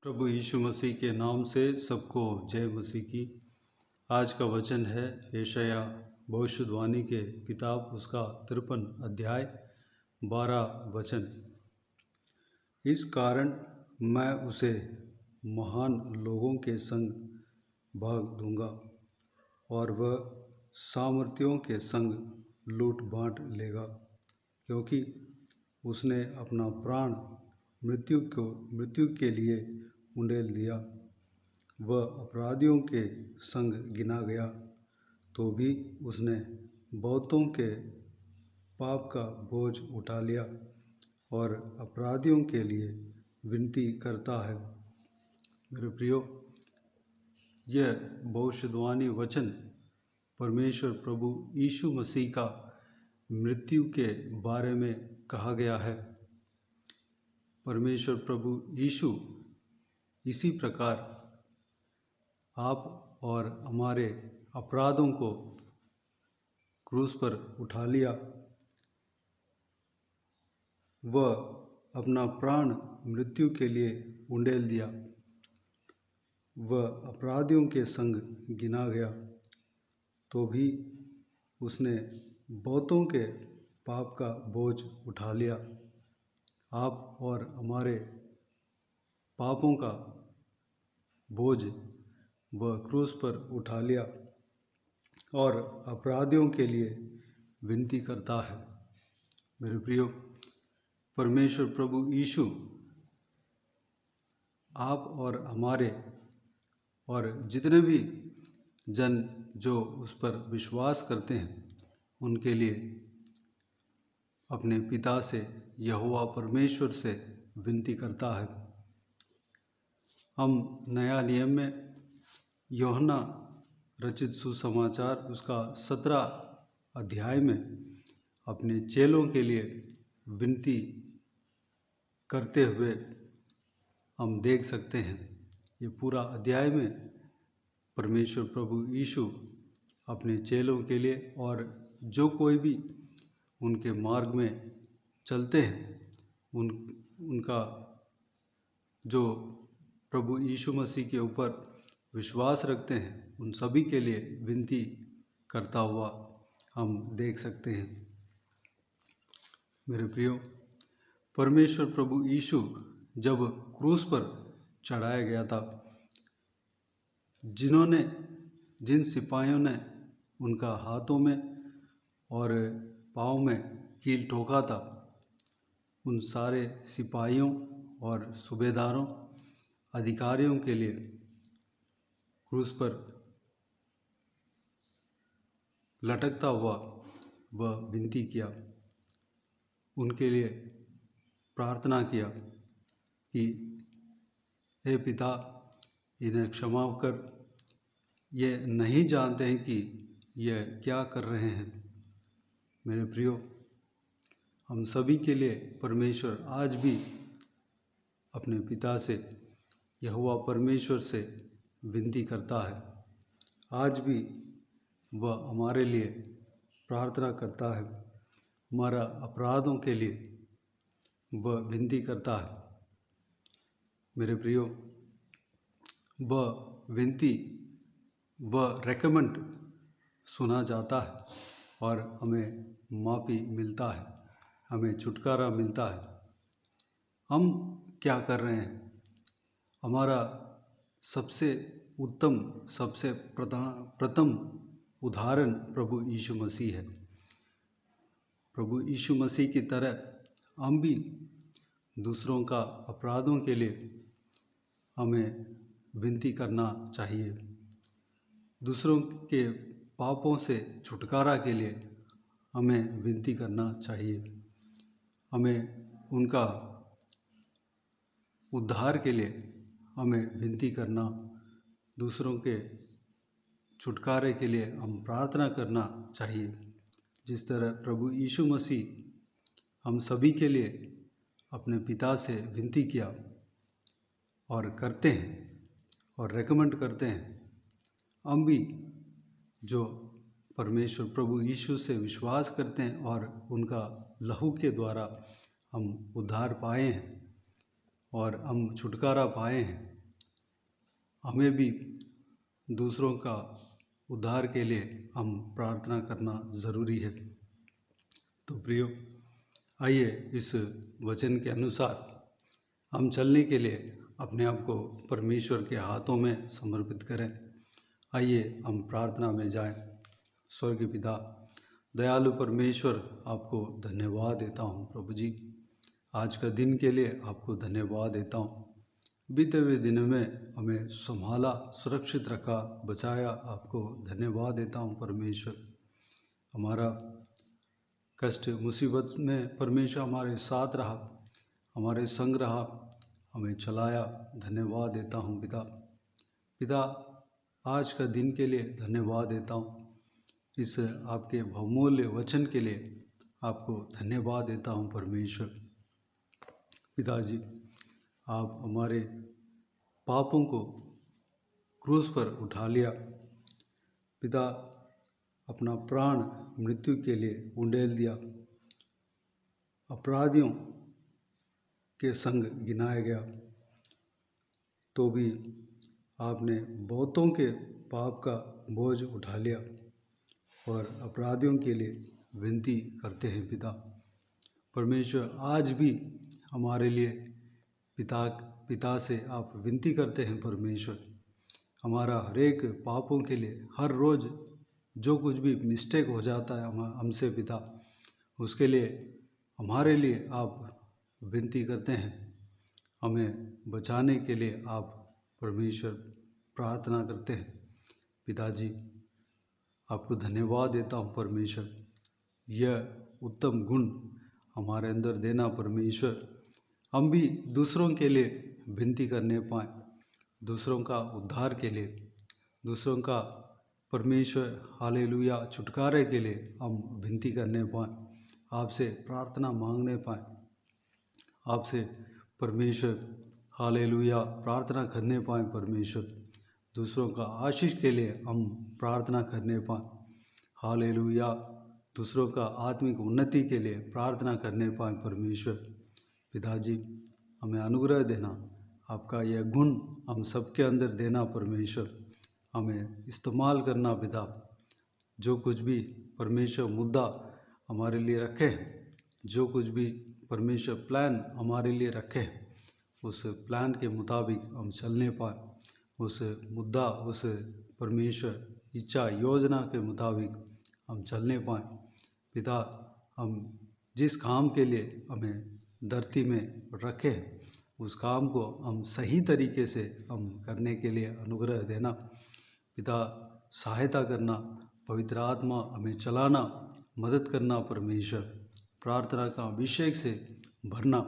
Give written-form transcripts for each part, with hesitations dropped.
प्रभु यीशु मसीह के नाम से सबको जय मसीह की। आज का वचन है यशायाह भविष्यवाणी के किताब उसका 53 अध्याय 12 वचन। इस कारण मैं उसे महान लोगों के संग भाग दूंगा और वह सामर्थियों के संग लूट बांट लेगा, क्योंकि उसने अपना प्राण मृत्यु के लिए उंडेल दिया। वह अपराधियों के संग गिना गया, तो भी उसने बहुतों के पाप का बोझ उठा लिया और अपराधियों के लिए विनती करता है। मेरे प्रियो, यह भविष्यवाणी वचन परमेश्वर प्रभु यीशु मसीह का मृत्यु के बारे में कहा गया है। परमेश्वर प्रभु यीशु इसी प्रकार आप और हमारे अपराधों को क्रूस पर उठा लिया। वह अपना प्राण मृत्यु के लिए उंडेल दिया। वह अपराधियों के संग गिना गया, तो भी उसने बहुतों के पाप का बोझ उठा लिया। आप और हमारे पापों का बोझ वह क्रूस पर उठा लिया और अपराधियों के लिए विनती करता है। मेरे प्रियो, परमेश्वर प्रभु यीशु आप और हमारे और जितने भी जन जो उस पर विश्वास करते हैं उनके लिए अपने पिता से, यहोवा परमेश्वर से विनती करता है। हम नया नियम में यूहन्ना रचित सुसमाचार उसका 17 अध्याय में अपने चेलों के लिए विनती करते हुए हम देख सकते हैं। ये पूरा अध्याय में परमेश्वर प्रभु यीशु अपने चेलों के लिए और जो कोई भी उनके मार्ग में चलते हैं उनका जो प्रभु यीशु मसीह के ऊपर विश्वास रखते हैं उन सभी के लिए विनती करता हुआ हम देख सकते हैं। मेरे प्रियो, परमेश्वर प्रभु यीशु जब क्रूस पर चढ़ाया गया था, जिन सिपाहियों ने उनका हाथों में और पाँव में कील ठोका था, उन सारे सिपाहियों और सूबेदारों अधिकारियों के लिए क्रूस पर लटकता हुआ वह विनती किया, उनके लिए प्रार्थना किया कि हे पिता, इन्हें क्षमा कर, ये नहीं जानते हैं कि यह क्या कर रहे हैं। मेरे प्रियो, हम सभी के लिए परमेश्वर आज भी अपने पिता से, यहोवा परमेश्वर से विनती करता है। आज भी वह हमारे लिए प्रार्थना करता है, हमारा अपराधों के लिए वह विनती करता है। मेरे प्रियो, वह विनती, वह रेकमेंड सुना जाता है और हमें माफ़ी मिलता है, हमें छुटकारा मिलता है। हम क्या कर रहे हैं? हमारा सबसे उत्तम, सबसे प्रथम उदाहरण प्रभु यीशु मसीह है। प्रभु यीशु मसीह की तरह हम भी दूसरों का अपराधों के लिए हमें विनती करना चाहिए। दूसरों के पापों से छुटकारा के लिए हमें विनती करना चाहिए। हमें उनका उद्धार के लिए हमें विनती करना, दूसरों के छुटकारे के लिए हम प्रार्थना करना चाहिए। जिस तरह प्रभु यीशु मसीह हम सभी के लिए अपने पिता से विनती किया और करते हैं और रेकमेंड करते हैं, हम भी जो परमेश्वर प्रभु यीशु से विश्वास करते हैं और उनका लहू के द्वारा हम उद्धार पाए हैं और हम छुटकारा पाए हैं, हमें भी दूसरों का उद्धार के लिए हम प्रार्थना करना ज़रूरी है। तो प्रियो, आइए इस वचन के अनुसार हम चलने के लिए अपने आप को परमेश्वर के हाथों में समर्पित करें। आइए हम प्रार्थना में जाएं। स्वर्गीय पिता, दयालु परमेश्वर, आपको धन्यवाद देता हूँ प्रभु जी। आज का दिन के लिए आपको धन्यवाद देता हूँ। बीते हुए दिनों में हमें संभाला, सुरक्षित रखा, बचाया, आपको धन्यवाद देता हूँ परमेश्वर। हमारा कष्ट मुसीबत में परमेश्वर हमारे साथ रहा, हमारे संग रहा, हमें चलाया, धन्यवाद देता हूँ पिता। आज का दिन के लिए धन्यवाद देता हूँ। इस आपके बहुमूल्य वचन के लिए आपको धन्यवाद देता हूँ परमेश्वर। पिताजी, आप हमारे पापों को क्रूस पर उठा लिया पिता, अपना प्राण मृत्यु के लिए उंडेल दिया, अपराधियों के संग गिनाया गया, तो भी आपने बहुतों के पाप का बोझ उठा लिया और अपराधियों के लिए विनती करते हैं पिता। परमेश्वर, आज भी हमारे लिए पिता से आप विनती करते हैं परमेश्वर। हमारा हर एक पापों के लिए हर रोज़ जो कुछ भी मिस्टेक हो जाता है हमसे पिता, उसके लिए हमारे लिए आप विनती करते हैं। हमें बचाने के लिए आप परमेश्वर प्रार्थना करते हैं। पिताजी, आपको धन्यवाद देता हूँ परमेश्वर। यह उत्तम गुण हमारे अंदर देना परमेश्वर, हम भी दूसरों के लिए विनती करने पाएँ, दूसरों का उद्धार के लिए, दूसरों का परमेश्वर हालेलुया छुटकारे के लिए हम विनती करने पाएँ, आपसे प्रार्थना मांगने पाएँ, आपसे परमेश्वर हालेलुया प्रार्थना करने पाएँ परमेश्वर। दूसरों का आशीष के लिए हम प्रार्थना करने पाएँ, हालेलुया। दूसरों का आत्मिक उन्नति के लिए प्रार्थना करने पाएँ परमेश्वर। पिताजी, हमें अनुग्रह देना, आपका यह गुण हम सबके अंदर देना परमेश्वर। हमें इस्तेमाल करना पिता, जो कुछ भी परमेश्वर मुद्दा हमारे लिए रखे, जो कुछ भी परमेश्वर प्लान हमारे लिए रखे, उस प्लान के मुताबिक हम चलने पाएँ, उस मुद्दा, उस परमेश्वर इच्छा योजना के मुताबिक हम चलने पाएँ पिता। हम जिस काम के लिए हमें धरती में रखे, उस काम को हम सही तरीके से हम करने के लिए अनुग्रह देना पिता। सहायता करना, पवित्र आत्मा हमें चलाना, मदद करना परमेश्वर। प्रार्थना का अभिषेक से भरना,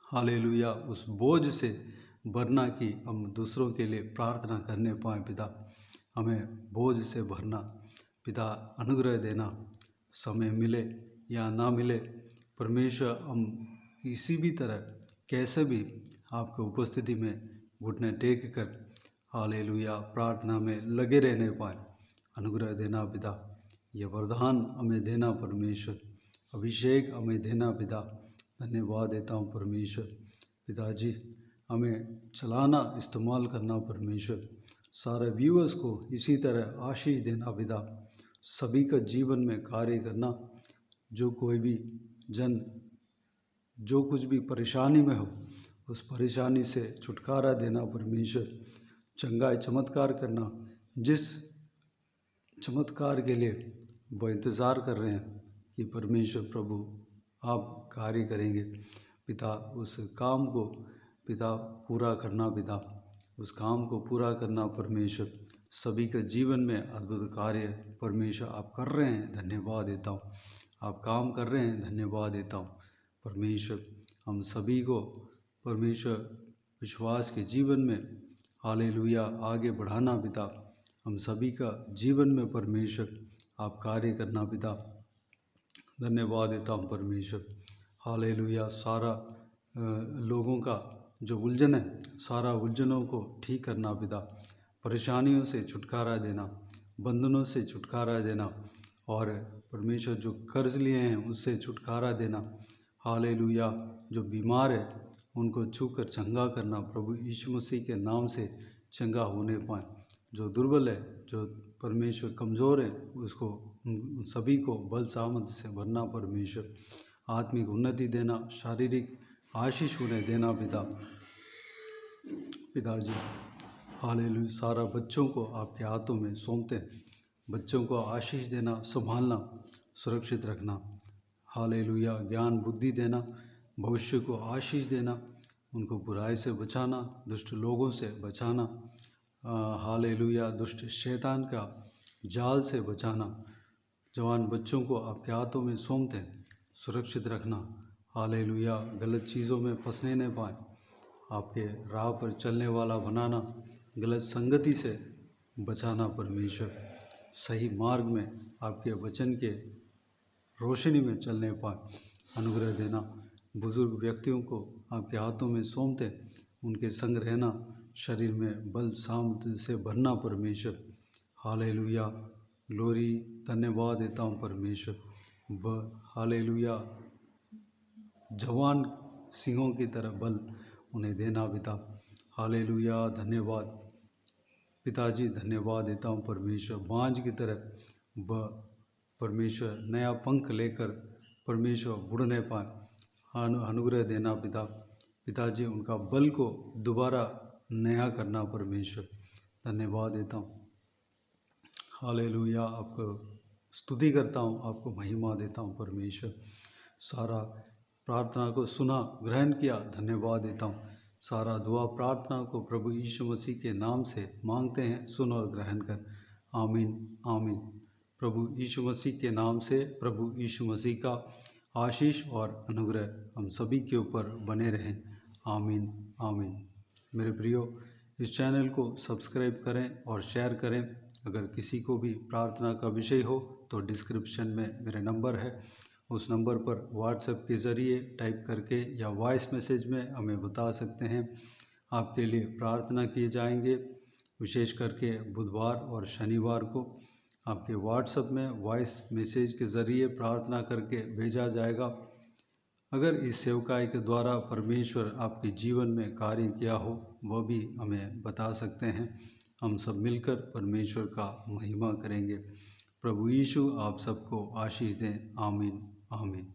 हालेलुया, उस बोझ से भरना कि हम दूसरों के लिए प्रार्थना करने पाएँ पिता। हमें बोझ से भरना पिता, अनुग्रह देना। समय मिले या ना मिले परमेश्वर, हम किसी भी तरह कैसे भी आपके उपस्थिति में घुटने टेक कर हालेलुया प्रार्थना में लगे रहने पाए, अनुग्रह देना पिता। यह वरदान हमें देना परमेश्वर, अभिषेक हमें देना पिता। धन्यवाद देता हूँ परमेश्वर। पिताजी, हमें चलाना, इस्तेमाल करना परमेश्वर। सारे व्यूअर्स को इसी तरह आशीष देना पिता। सभी का जीवन में कार्य करना, जो कोई भी जन जो कुछ भी परेशानी में हो, उस परेशानी से छुटकारा देना परमेश्वर। चंगाई चमत्कार करना, जिस चमत्कार के लिए वो इंतज़ार कर रहे हैं कि परमेश्वर प्रभु आप कार्य करेंगे पिता, उस काम को पिता पूरा करना पिता, उस काम को पूरा करना परमेश्वर। सभी के जीवन में अद्भुत कार्य परमेश्वर आप कर रहे हैं, धन्यवाद देता हूँ। आप काम कर रहे हैं, धन्यवाद देता हूँ परमेश्वर। हम सभी को परमेश्वर विश्वास के जीवन में हालेलुया आगे बढ़ाना पिता। हम सभी का जीवन में परमेश्वर आप कार्य करना पिता। धन्यवाद देता हूँ परमेश्वर। हालेलुया, सारा लोगों का जो उलझन है, सारा उलझनों को ठीक करना पिता। परेशानियों से छुटकारा देना, बंधनों से छुटकारा देना, और परमेश्वर जो कर्ज लिए हैं उससे छुटकारा देना। हालेलुया, जो बीमार है उनको छूकर चंगा करना। प्रभु यीशु मसीह के नाम से चंगा होने पाए। जो दुर्बल है, जो परमेश्वर कमज़ोर है, उसको उन सभी को बल सामर्थ्य से भरना परमेश्वर। आत्मिक उन्नति देना, शारीरिक आशीष उन्हें देना पिताजी। हालेलुया। सारा बच्चों को आपके हाथों में सौंपते हैं। बच्चों को आशीष देना, संभालना, सुरक्षित रखना। हालेलुया। ज्ञान बुद्धि देना, भविष्य को आशीष देना, उनको बुराई से बचाना, दुष्ट लोगों से बचाना। हालेलुया। दुष्ट शैतान का जाल से बचाना। जवान बच्चों को आपके हाथों में सौंपते हैं, सुरक्षित रखना। हालेलुया। गलत चीज़ों में फंसने न पाए, आपके राह पर चलने वाला बनाना, गलत संगति से बचाना परमेश्वर। सही मार्ग में आपके वचन के रोशनी में चलने पाए अनुग्रह देना। बुजुर्ग व्यक्तियों को आपके हाथों में सौंपते, उनके संग रहना, शरीर में बल सामर्थ्य से भरना परमेश्वर। हालेलुया। ग्लोरी, धन्यवाद देता हूँ परमेश्वर। हालेलुया। जवान सिंहों की तरह बल उन्हें देना पिता। हालेलुया। धन्यवाद पिताजी, धन्यवाद देता हूँ परमेश्वर। बांझ की तरह परमेश्वर नया पंख लेकर परमेश्वर उड़ने पाए, अनुग्रह देना पिताजी। उनका बल को दोबारा नया करना परमेश्वर। धन्यवाद देता हूँ। हालेलुया। आपको स्तुति करता हूँ, आपको महिमा देता हूँ परमेश्वर। सारा प्रार्थना को सुना, ग्रहण किया, धन्यवाद देता हूँ। सारा दुआ प्रार्थना को प्रभु यीशु मसीह के नाम से मांगते हैं, सुन और ग्रहण कर। आमीन आमीन। प्रभु यीशु मसीह के नाम से प्रभु यीशु मसीह का आशीष और अनुग्रह हम सभी के ऊपर बने रहें। आमीन आमीन। मेरे प्रियो, इस चैनल को सब्सक्राइब करें और शेयर करें। अगर किसी को भी प्रार्थना का विषय हो तो डिस्क्रिप्शन में मेरे नंबर है, उस नंबर पर व्हाट्सएप के ज़रिए टाइप करके या वॉइस मैसेज में हमें बता सकते हैं। आपके लिए प्रार्थना किए जाएंगे। विशेष करके बुधवार और शनिवार को आपके व्हाट्सएप में वॉइस मैसेज के ज़रिए प्रार्थना करके भेजा जाएगा। अगर इस सेवकाई के द्वारा परमेश्वर आपके जीवन में कार्य किया हो, वह भी हमें बता सकते हैं। हम सब मिलकर परमेश्वर का महिमा करेंगे। प्रभु यीशु आप सबको आशीष दें। आमीन आमीन।